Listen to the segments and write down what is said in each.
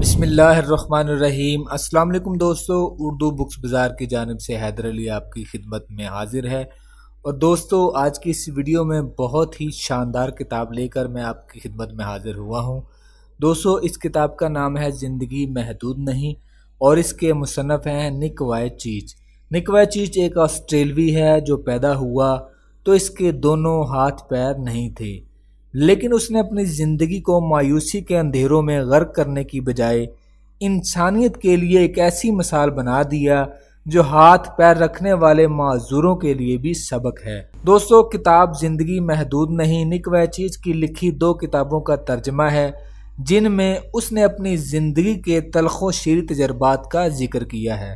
بسم اللہ الرحمن الرحیم۔ السلام علیکم دوستو، اردو بکس بازار کی جانب سے حیدر علی آپ کی خدمت میں حاضر ہے۔ اور دوستو، آج کی اس ویڈیو میں بہت ہی شاندار کتاب لے کر میں آپ کی خدمت میں حاضر ہوا ہوں۔ دوستو، اس کتاب کا نام ہے زندگی محدود نہیں، اور اس کے مصنف ہیں نک وائچیچ۔ نک وائچیچ ایک آسٹریلوی ہے جو پیدا ہوا تو اس کے دونوں ہاتھ پیر نہیں تھے، لیکن اس نے اپنی زندگی کو مایوسی کے اندھیروں میں غرق کرنے کی بجائے انسانیت کے لیے ایک ایسی مثال بنا دیا جو ہاتھ پیر رکھنے والے معذوروں کے لیے بھی سبق ہے۔ دوستو، کتاب زندگی محدود نہیں نک وائچیچ کی لکھی 2 کتابوں کا ترجمہ ہے، جن میں اس نے اپنی زندگی کے تلخ و شیریں تجربات کا ذکر کیا ہے۔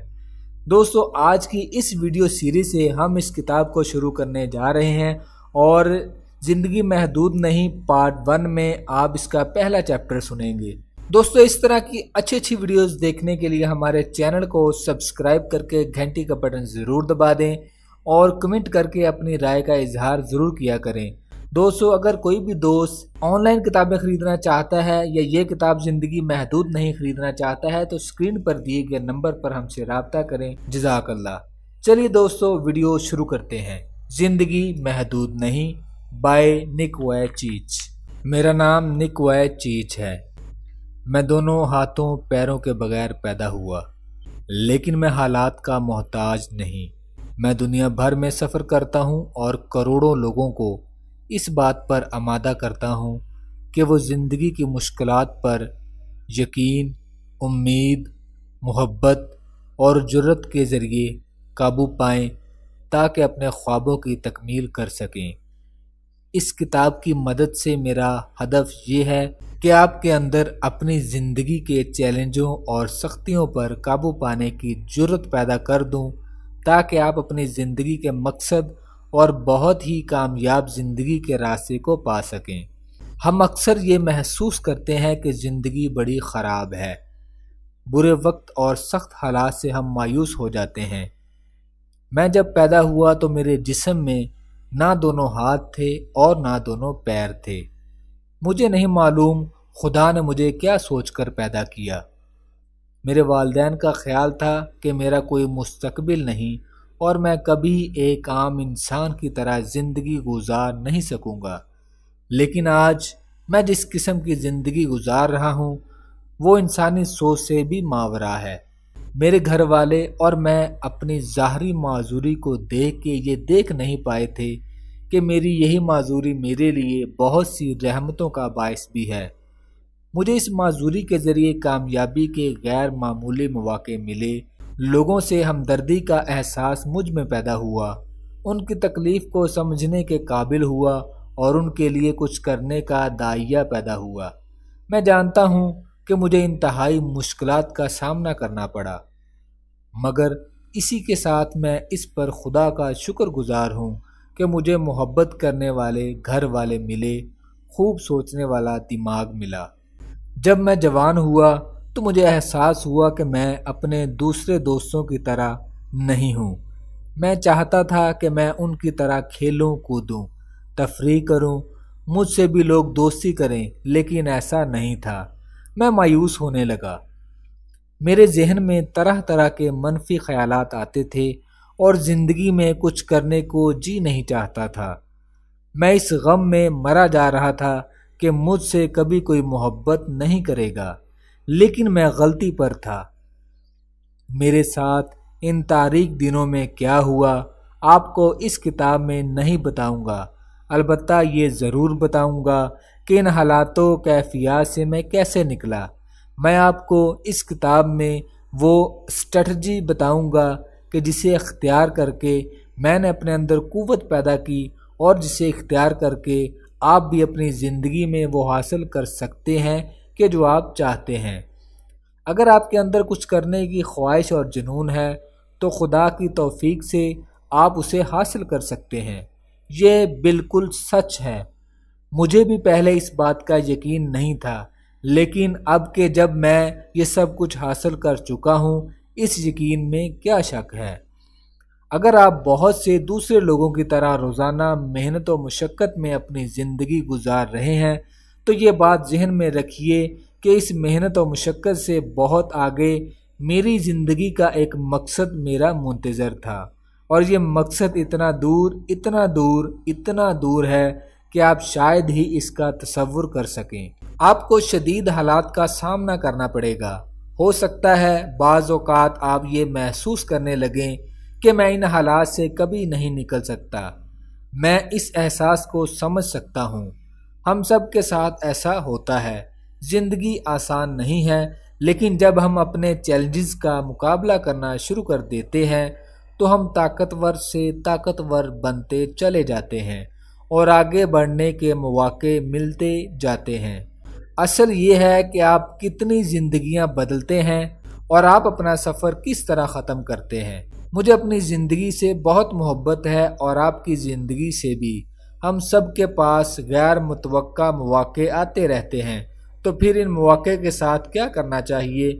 دوستو، آج کی اس ویڈیو سیریز سے ہم اس کتاب کو شروع کرنے جا رہے ہیں، اور زندگی محدود نہیں پارٹ 1 میں آپ اس کا پہلا چیپٹر سنیں گے۔ دوستو، اس طرح کی اچھی ویڈیوز دیکھنے کے لیے ہمارے چینل کو سبسکرائب کر کے گھنٹی کا بٹن ضرور دبا دیں، اور کمنٹ کر کے اپنی رائے کا اظہار ضرور کیا کریں۔ دوستو، اگر کوئی بھی دوست آن لائن کتابیں خریدنا چاہتا ہے یا یہ کتاب زندگی محدود نہیں خریدنا چاہتا ہے تو اسکرین پر دیے گئے نمبر پر ہم سے رابطہ کریں۔ جزاک اللہ۔ چلیے دوستو، ویڈیو شروع کرتے ہیں۔ زندگی محدود نہیں بائے نک وائچیچ۔ میرا نام نک وائچیچ ہے۔ میں دونوں ہاتھوں پیروں کے بغیر پیدا ہوا، لیکن میں حالات کا محتاج نہیں۔ میں دنیا بھر میں سفر کرتا ہوں اور کروڑوں لوگوں کو اس بات پر آمادہ کرتا ہوں کہ وہ زندگی کی مشکلات پر یقین، امید، محبت اور جرأت کے ذریعے قابو پائیں تاکہ اپنے خوابوں کی تکمیل کر سکیں۔ اس کتاب کی مدد سے میرا ہدف یہ ہے کہ آپ کے اندر اپنی زندگی کے چیلنجوں اور سختیوں پر قابو پانے کی جرأت پیدا کر دوں تاکہ آپ اپنی زندگی کے مقصد اور بہت ہی کامیاب زندگی کے راستے کو پا سکیں۔ ہم اکثر یہ محسوس کرتے ہیں کہ زندگی بڑی خراب ہے۔ برے وقت اور سخت حالات سے ہم مایوس ہو جاتے ہیں۔ میں جب پیدا ہوا تو میرے جسم میں نہ دونوں ہاتھ تھے اور نہ دونوں پیر تھے۔ مجھے نہیں معلوم خدا نے مجھے کیا سوچ کر پیدا کیا۔ میرے والدین کا خیال تھا کہ میرا کوئی مستقبل نہیں اور میں کبھی ایک عام انسان کی طرح زندگی گزار نہیں سکوں گا، لیکن آج میں جس قسم کی زندگی گزار رہا ہوں وہ انسانی سوچ سے بھی ماوراء ہے۔ میرے گھر والے اور میں اپنی ظاہری معذوری کو دیکھ کے یہ دیکھ نہیں پائے تھے کہ میری یہی معذوری میرے لیے بہت سی رحمتوں کا باعث بھی ہے۔ مجھے اس معذوری کے ذریعے کامیابی کے غیر معمولی مواقع ملے، لوگوں سے ہمدردی کا احساس مجھ میں پیدا ہوا، ان کی تکلیف کو سمجھنے کے قابل ہوا اور ان کے لیے کچھ کرنے کا داعیہ پیدا ہوا۔ میں جانتا ہوں کہ مجھے انتہائی مشکلات کا سامنا کرنا پڑا، مگر اسی کے ساتھ میں اس پر خدا کا شکر گزار ہوں کہ مجھے محبت کرنے والے گھر والے ملے، خوب سوچنے والا دماغ ملا۔ جب میں جوان ہوا تو مجھے احساس ہوا کہ میں اپنے دوسرے دوستوں کی طرح نہیں ہوں۔ میں چاہتا تھا کہ میں ان کی طرح کھیلوں کودوں، تفریح کروں، مجھ سے بھی لوگ دوستی کریں، لیکن ایسا نہیں تھا۔ میں مایوس ہونے لگا۔ میرے ذہن میں طرح طرح کے منفی خیالات آتے تھے اور زندگی میں کچھ کرنے کو جی نہیں چاہتا تھا۔ میں اس غم میں مرا جا رہا تھا کہ مجھ سے کبھی کوئی محبت نہیں کرے گا، لیکن میں غلطی پر تھا۔ میرے ساتھ ان تاریک دنوں میں کیا ہوا آپ کو اس کتاب میں نہیں بتاؤں گا، البتہ یہ ضرور بتاؤں گا کہ ان حالات و کیفیات سے میں کیسے نکلا۔ میں آپ کو اس کتاب میں وہ اسٹریٹجی بتاؤں گا کہ جسے اختیار کر کے میں نے اپنے اندر قوت پیدا کی اور جسے اختیار کر کے آپ بھی اپنی زندگی میں وہ حاصل کر سکتے ہیں کہ جو آپ چاہتے ہیں۔ اگر آپ کے اندر کچھ کرنے کی خواہش اور جنون ہے تو خدا کی توفیق سے آپ اسے حاصل کر سکتے ہیں۔ یہ بالکل سچ ہے۔ مجھے بھی پہلے اس بات کا یقین نہیں تھا، لیکن اب کہ جب میں یہ سب کچھ حاصل کر چکا ہوں، اس یقین میں کیا شک ہے۔ اگر آپ بہت سے دوسرے لوگوں کی طرح روزانہ محنت و مشقت میں اپنی زندگی گزار رہے ہیں تو یہ بات ذہن میں رکھیے کہ اس محنت و مشقت سے بہت آگے میری زندگی کا ایک مقصد میرا منتظر تھا، اور یہ مقصد اتنا دور اتنا دور اتنا دور ہے کہ آپ شاید ہی اس کا تصور کر سکیں۔ آپ کو شدید حالات کا سامنا کرنا پڑے گا۔ ہو سکتا ہے بعض اوقات آپ یہ محسوس کرنے لگیں کہ میں ان حالات سے کبھی نہیں نکل سکتا۔ میں اس احساس کو سمجھ سکتا ہوں۔ ہم سب کے ساتھ ایسا ہوتا ہے۔ زندگی آسان نہیں ہے، لیکن جب ہم اپنے چیلنجز کا مقابلہ کرنا شروع کر دیتے ہیں تو ہم طاقتور سے طاقتور بنتے چلے جاتے ہیں اور آگے بڑھنے کے مواقع ملتے جاتے ہیں۔ اصل یہ ہے کہ آپ کتنی زندگیاں بدلتے ہیں اور آپ اپنا سفر کس طرح ختم کرتے ہیں۔ مجھے اپنی زندگی سے بہت محبت ہے اور آپ کی زندگی سے بھی۔ ہم سب کے پاس غیر متوقع مواقع آتے رہتے ہیں، تو پھر ان مواقع کے ساتھ کیا کرنا چاہیے؟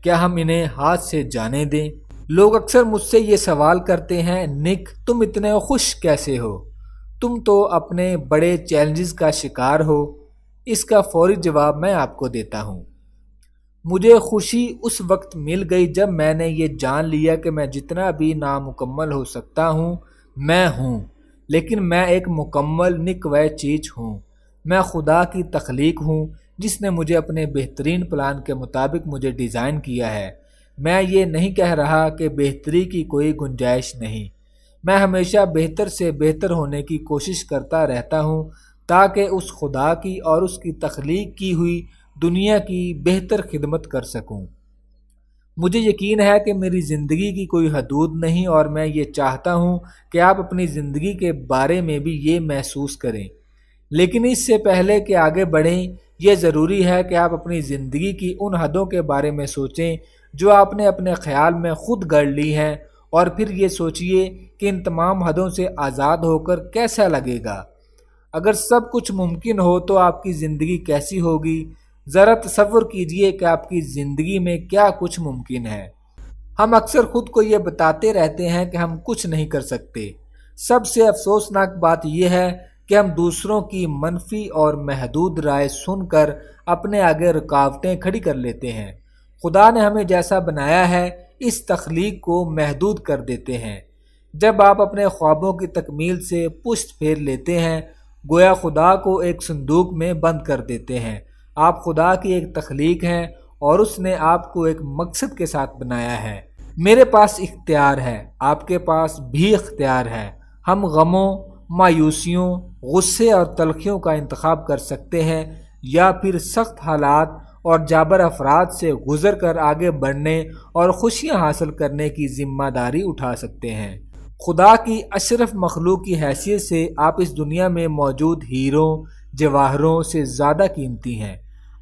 کیا ہم انہیں ہاتھ سے جانے دیں؟ لوگ اکثر مجھ سے یہ سوال کرتے ہیں، نک تم اتنے خوش کیسے ہو؟ تم تو اپنے بڑے چیلنجز کا شکار ہو۔ اس کا فوری جواب میں آپ کو دیتا ہوں۔ مجھے خوشی اس وقت مل گئی جب میں نے یہ جان لیا کہ میں جتنا بھی نامکمل ہو سکتا ہوں میں ہوں، لیکن میں ایک مکمل نکوے چیز ہوں۔ میں خدا کی تخلیق ہوں جس نے مجھے اپنے بہترین پلان کے مطابق مجھے ڈیزائن کیا ہے۔ میں یہ نہیں کہہ رہا کہ بہتری کی کوئی گنجائش نہیں۔ میں ہمیشہ بہتر سے بہتر ہونے کی کوشش کرتا رہتا ہوں تاکہ اس خدا کی اور اس کی تخلیق کی ہوئی دنیا کی بہتر خدمت کر سکوں۔ مجھے یقین ہے کہ میری زندگی کی کوئی حدود نہیں، اور میں یہ چاہتا ہوں کہ آپ اپنی زندگی کے بارے میں بھی یہ محسوس کریں۔ لیکن اس سے پہلے کہ آگے بڑھیں، یہ ضروری ہے کہ آپ اپنی زندگی کی ان حدوں کے بارے میں سوچیں جو آپ نے اپنے خیال میں خود گڑھ لی ہیں، اور پھر یہ سوچئے کہ ان تمام حدوں سے آزاد ہو کر کیسا لگے گا۔ اگر سب کچھ ممکن ہو تو آپ کی زندگی کیسی ہوگی؟ ذرا تصور کیجئے کہ آپ کی زندگی میں کیا کچھ ممکن ہے۔ ہم اکثر خود کو یہ بتاتے رہتے ہیں کہ ہم کچھ نہیں کر سکتے۔ سب سے افسوسناک بات یہ ہے کہ ہم دوسروں کی منفی اور محدود رائے سن کر اپنے آگے رکاوٹیں کھڑی کر لیتے ہیں۔ خدا نے ہمیں جیسا بنایا ہے اس تخلیق کو محدود کر دیتے ہیں۔ جب آپ اپنے خوابوں کی تکمیل سے پشت پھیر لیتے ہیں، گویا خدا کو ایک صندوق میں بند کر دیتے ہیں۔ آپ خدا کی ایک تخلیق ہیں اور اس نے آپ کو ایک مقصد کے ساتھ بنایا ہے۔ میرے پاس اختیار ہے، آپ کے پاس بھی اختیار ہے۔ ہم غموں، مایوسیوں، غصے اور تلخیوں کا انتخاب کر سکتے ہیں، یا پھر سخت حالات اور جابر افراد سے گزر کر آگے بڑھنے اور خوشیاں حاصل کرنے کی ذمہ داری اٹھا سکتے ہیں۔ خدا کی اشرف مخلوق کی حیثیت سے آپ اس دنیا میں موجود ہیروں جواہروں سے زیادہ قیمتی ہیں۔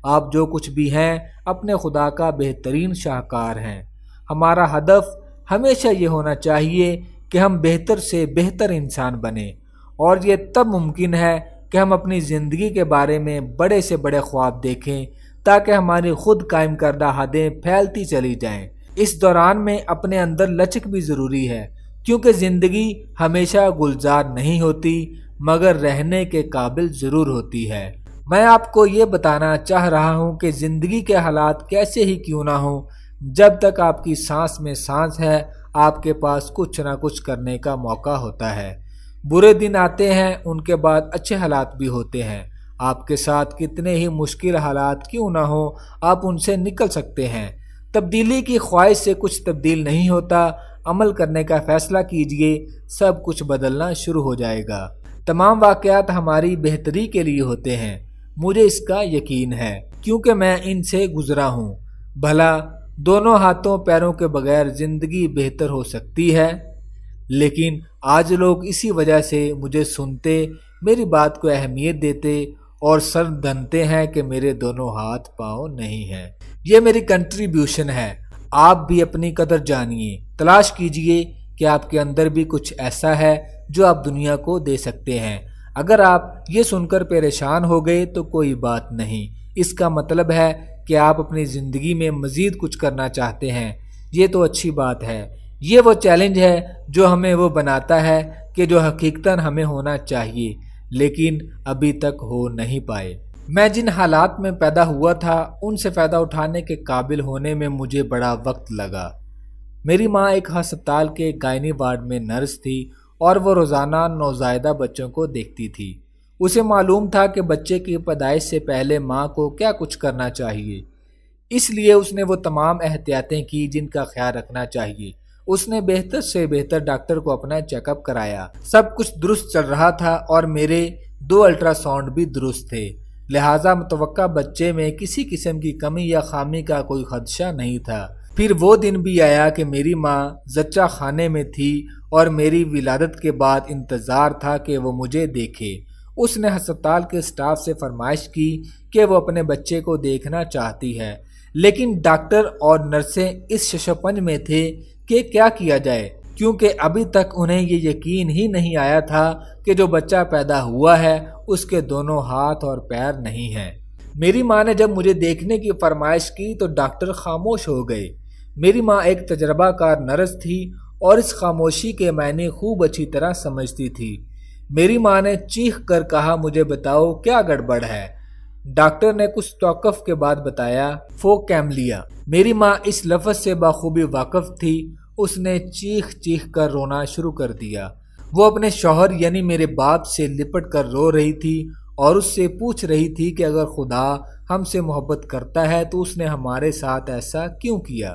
آپ جو کچھ بھی ہیں اپنے خدا کا بہترین شاہکار ہیں۔ ہمارا ہدف ہمیشہ یہ ہونا چاہیے کہ ہم بہتر سے بہتر انسان بنیں، اور یہ تب ممکن ہے کہ ہم اپنی زندگی کے بارے میں بڑے سے بڑے خواب دیکھیں تاکہ ہماری خود قائم کردہ حدیں پھیلتی چلی جائیں۔ اس دوران میں اپنے اندر لچک بھی ضروری ہے، کیونکہ زندگی ہمیشہ گلزار نہیں ہوتی، مگر رہنے کے قابل ضرور ہوتی ہے۔ میں آپ کو یہ بتانا چاہ رہا ہوں کہ زندگی کے حالات کیسے ہی کیوں نہ ہوں، جب تک آپ کی سانس میں سانس ہے آپ کے پاس کچھ نہ کچھ کرنے کا موقع ہوتا ہے۔ برے دن آتے ہیں، ان کے بعد اچھے حالات بھی ہوتے ہیں۔ آپ کے ساتھ کتنے ہی مشکل حالات کیوں نہ ہوں، آپ ان سے نکل سکتے ہیں۔ تبدیلی کی خواہش سے کچھ تبدیل نہیں ہوتا۔ عمل کرنے کا فیصلہ کیجئے، سب کچھ بدلنا شروع ہو جائے گا۔ تمام واقعات ہماری بہتری کے لیے ہوتے ہیں، مجھے اس کا یقین ہے، کیونکہ میں ان سے گزرا ہوں۔ بھلا دونوں ہاتھوں پیروں کے بغیر زندگی بہتر ہو سکتی ہے؟ لیکن آج لوگ اسی وجہ سے مجھے سنتے، میری بات کو اہمیت دیتے اور سر دھنتے ہیں کہ میرے دونوں ہاتھ پاؤں نہیں ہیں۔ یہ میری کنٹریبیوشن ہے۔ آپ بھی اپنی قدر جانیے، تلاش کیجئے کہ آپ کے اندر بھی کچھ ایسا ہے جو آپ دنیا کو دے سکتے ہیں۔ اگر آپ یہ سن کر پریشان ہو گئے تو کوئی بات نہیں، اس کا مطلب ہے کہ آپ اپنی زندگی میں مزید کچھ کرنا چاہتے ہیں۔ یہ تو اچھی بات ہے۔ یہ وہ چیلنج ہے جو ہمیں وہ بناتا ہے کہ جو حقیقتاً ہمیں ہونا چاہیے لیکن ابھی تک ہو نہیں پائے۔ میں جن حالات میں پیدا ہوا تھا ان سے فائدہ اٹھانے کے قابل ہونے میں مجھے بڑا وقت لگا۔ میری ماں ایک ہسپتال کے گائنی وارڈ میں نرس تھی اور وہ روزانہ نوزائیدہ بچوں کو دیکھتی تھی۔ اسے معلوم تھا کہ بچے کی پیدائش سے پہلے ماں کو کیا کچھ کرنا چاہیے، اس لیے اس نے وہ تمام احتیاطیں کی جن کا خیال رکھنا چاہیے۔ اس نے بہتر سے بہتر ڈاکٹر کو اپنا چیک اپ کرایا۔ سب کچھ درست چل رہا تھا اور میرے 2 الٹرا ساؤنڈ بھی درست تھے، لہٰذا متوقع بچے میں کسی قسم کی کمی یا خامی کا کوئی خدشہ نہیں تھا۔ پھر وہ دن بھی آیا کہ میری ماں زچہ خانے میں تھی اور میری ولادت کے بعد انتظار تھا کہ وہ مجھے دیکھے۔ اس نے ہسپتال کے اسٹاف سے فرمائش کی کہ وہ اپنے بچے کو دیکھنا چاہتی ہے، لیکن ڈاکٹر اور نرسیں اس ششپنج میں تھے کہ کیا کیا جائے، کیونکہ ابھی تک انہیں یہ یقین ہی نہیں آیا تھا کہ جو بچہ پیدا ہوا ہے اس کے دونوں ہاتھ اور پیر نہیں ہیں۔ میری ماں نے جب مجھے دیکھنے کی فرمائش کی تو ڈاکٹر خاموش ہو گئے۔ میری ماں ایک تجربہ کار نرس تھی اور اس خاموشی کے معنی خوب اچھی طرح سمجھتی تھی۔ میری ماں نے چیخ کر کہا، مجھے بتاؤ کیا گڑبڑ ہے؟ ڈاکٹر نے کچھ توقف کے بعد بتایا، فوکیملیا۔ میری ماں اس لفظ سے بخوبی واقف تھی۔ اس نے چیخ چیخ کر رونا شروع کر دیا۔ وہ اپنے شوہر یعنی میرے باپ سے لپٹ کر رو رہی تھی اور اس سے پوچھ رہی تھی کہ اگر خدا ہم سے محبت کرتا ہے تو اس نے ہمارے ساتھ ایسا کیوں کیا؟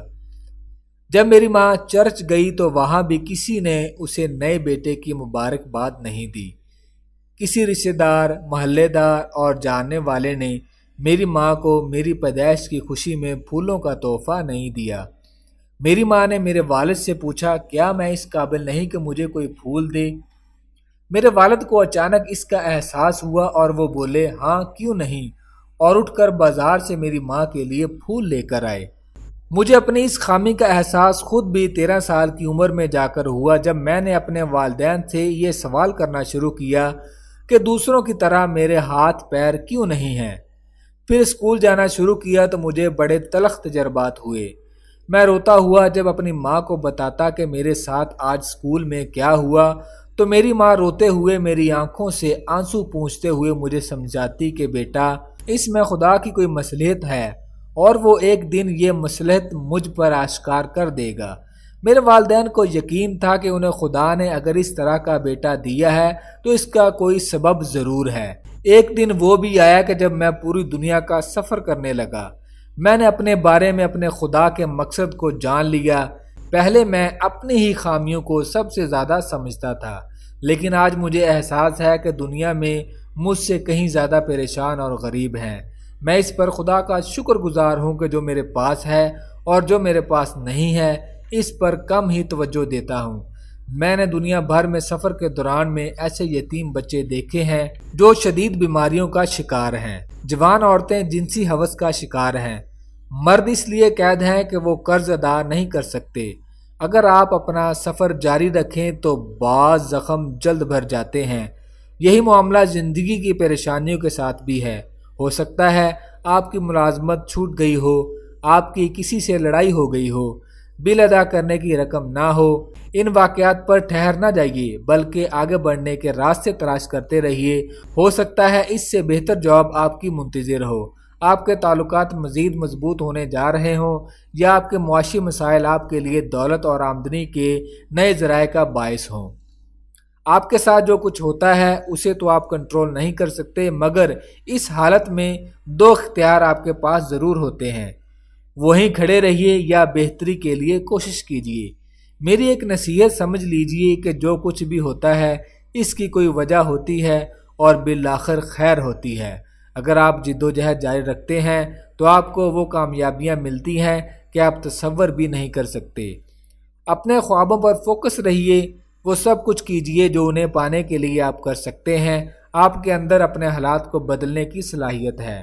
جب میری ماں چرچ گئی تو وہاں بھی کسی نے اسے نئے بیٹے کی مبارکباد نہیں دی۔ کسی رشتہ دار، محلے دار اور جاننے والے نے میری ماں کو میری پیدائش کی خوشی میں پھولوں کا تحفہ نہیں دیا۔ میری ماں نے میرے والد سے پوچھا، کیا میں اس قابل نہیں کہ مجھے کوئی پھول دے؟ میرے والد کو اچانک اس کا احساس ہوا اور وہ بولے، ہاں کیوں نہیں، اور اٹھ کر بازار سے میری ماں کے لیے پھول لے کر آئے۔ مجھے اپنی اس خامی کا احساس خود بھی 13 سال کی عمر میں جا کر ہوا جب میں نے اپنے والدین سے یہ سوال کرنا شروع کیا کہ دوسروں کی طرح میرے ہاتھ پیر کیوں نہیں ہیں۔ پھر اسکول جانا شروع کیا تو مجھے بڑے تلخ تجربات ہوئے۔ میں روتا ہوا جب اپنی ماں کو بتاتا کہ میرے ساتھ آج اسکول میں کیا ہوا تو میری ماں روتے ہوئے میری آنکھوں سے آنسو پونچھتے ہوئے مجھے سمجھاتی کہ بیٹا، اس میں خدا کی کوئی مصلحت ہے اور وہ ایک دن یہ مصلحت مجھ پر آشکار کر دے گا۔ میرے والدین کو یقین تھا کہ انہیں خدا نے اگر اس طرح کا بیٹا دیا ہے تو اس کا کوئی سبب ضرور ہے۔ ایک دن وہ بھی آیا کہ جب میں پوری دنیا کا سفر کرنے لگا، میں نے اپنے بارے میں اپنے خدا کے مقصد کو جان لیا۔ پہلے میں اپنی ہی خامیوں کو سب سے زیادہ سمجھتا تھا، لیکن آج مجھے احساس ہے کہ دنیا میں مجھ سے کہیں زیادہ پریشان اور غریب ہیں۔ میں اس پر خدا کا شکر گزار ہوں کہ جو میرے پاس ہے اور جو میرے پاس نہیں ہے اس پر کم ہی توجہ دیتا ہوں۔ میں نے دنیا بھر میں سفر کے دوران میں ایسے یتیم بچے دیکھے ہیں جو شدید بیماریوں کا شکار ہیں، جوان عورتیں جنسی ہوس کا شکار ہیں، مرد اس لیے قید ہیں کہ وہ قرض ادا نہیں کر سکتے۔ اگر آپ اپنا سفر جاری رکھیں تو بعض زخم جلد بھر جاتے ہیں۔ یہی معاملہ زندگی کی پریشانیوں کے ساتھ بھی ہے۔ ہو سکتا ہے آپ کی ملازمت چھوٹ گئی ہو، آپ کی کسی سے لڑائی ہو گئی ہو، بل ادا کرنے کی رقم نہ ہو۔ ان واقعات پر ٹھہر نہ جائیے بلکہ آگے بڑھنے کے راستے تلاش کرتے رہیے۔ ہو سکتا ہے اس سے بہتر جواب آپ کی منتظر ہو، آپ کے تعلقات مزید مضبوط ہونے جا رہے ہوں یا آپ کے معاشی مسائل آپ کے لیے دولت اور آمدنی کے نئے ذرائع کا باعث ہوں۔ آپ کے ساتھ جو کچھ ہوتا ہے اسے تو آپ کنٹرول نہیں کر سکتے، مگر اس حالت میں 2 اختیار آپ کے پاس ضرور ہوتے ہیں، وہیں کھڑے رہیے یا بہتری کے لیے کوشش کیجیے۔ میری ایک نصیحت سمجھ لیجیے کہ جو کچھ بھی ہوتا ہے اس کی کوئی وجہ ہوتی ہے اور بالآخر خیر ہوتی ہے۔ اگر آپ جد و جہد جاری رکھتے ہیں تو آپ کو وہ کامیابیاں ملتی ہیں کہ آپ تصور بھی نہیں کر سکتے۔ اپنے خوابوں پر فوکس رہیے، وہ سب کچھ کیجیے جو انہیں پانے کے لیے آپ کر سکتے ہیں۔ آپ کے اندر اپنے حالات کو بدلنے کی صلاحیت ہے۔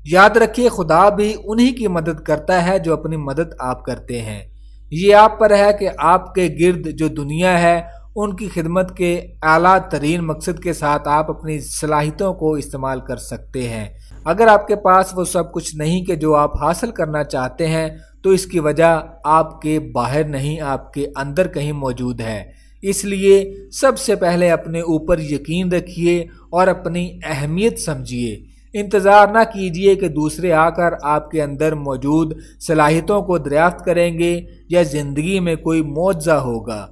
یاد رکھیے خدا بھی انہی کی مدد کرتا ہے جو اپنی مدد آپ کرتے ہیں۔ یہ آپ پر ہے کہ آپ کے گرد جو دنیا ہے ان کی خدمت کے اعلیٰ ترین مقصد کے ساتھ آپ اپنی صلاحیتوں کو استعمال کر سکتے ہیں۔ اگر آپ کے پاس وہ سب کچھ نہیں کہ جو آپ حاصل کرنا چاہتے ہیں تو اس کی وجہ آپ کے باہر نہیں، آپ کے اندر کہیں موجود ہے۔ اس لیے سب سے پہلے اپنے اوپر یقین رکھیے اور اپنی اہمیت سمجھیے۔ انتظار نہ کیجیے کہ دوسرے آ کر آپ کے اندر موجود صلاحیتوں کو دریافت کریں گے یا زندگی میں کوئی معجزہ ہوگا۔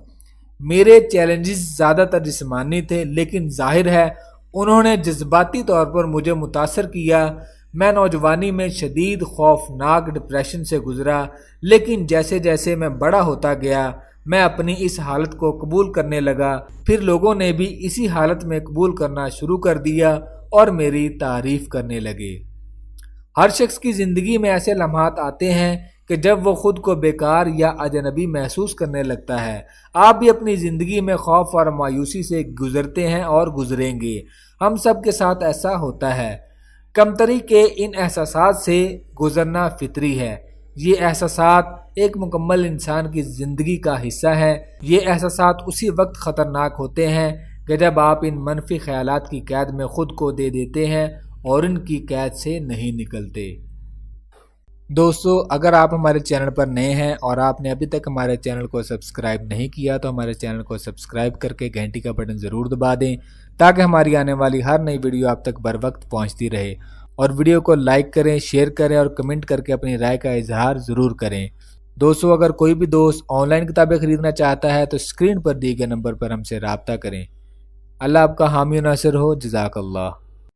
میرے چیلنجز زیادہ تر جسمانی تھے، لیکن ظاہر ہے انہوں نے جذباتی طور پر مجھے متاثر کیا۔ میں نوجوانی میں شدید خوفناک ڈپریشن سے گزرا، لیکن جیسے جیسے میں بڑا ہوتا گیا میں اپنی اس حالت کو قبول کرنے لگا۔ پھر لوگوں نے بھی اسی حالت میں قبول کرنا شروع کر دیا اور میری تعریف کرنے لگے۔ ہر شخص کی زندگی میں ایسے لمحات آتے ہیں کہ جب وہ خود کو بیکار یا اجنبی محسوس کرنے لگتا ہے۔ آپ بھی اپنی زندگی میں خوف اور مایوسی سے گزرتے ہیں اور گزریں گے۔ ہم سب کے ساتھ ایسا ہوتا ہے۔ کمتری کے ان احساسات سے گزرنا فطری ہے۔ یہ احساسات ایک مکمل انسان کی زندگی کا حصہ ہے۔ یہ احساسات اسی وقت خطرناک ہوتے ہیں کہ جب آپ ان منفی خیالات کی قید میں خود کو دے دیتے ہیں اور ان کی قید سے نہیں نکلتے۔ دوستو، اگر آپ ہمارے چینل پر نئے ہیں اور آپ نے ابھی تک ہمارے چینل کو سبسکرائب نہیں کیا تو ہمارے چینل کو سبسکرائب کر کے گھنٹی کا بٹن ضرور دبا دیں تاکہ ہماری آنے والی ہر نئی ویڈیو آپ تک بر وقت پہنچتی رہے، اور ویڈیو کو لائک کریں، شیئر کریں اور کمنٹ کر کے اپنی رائے کا اظہار ضرور کریں۔ دوستو، اگر کوئی بھی دوست آن لائن کتابیں خریدنا چاہتا ہے تو اسکرین پر دیے گئے نمبر پر ہم سے رابطہ کریں۔ اللہ آپ کا حامی و ناصر ہو۔ جزاک اللہ۔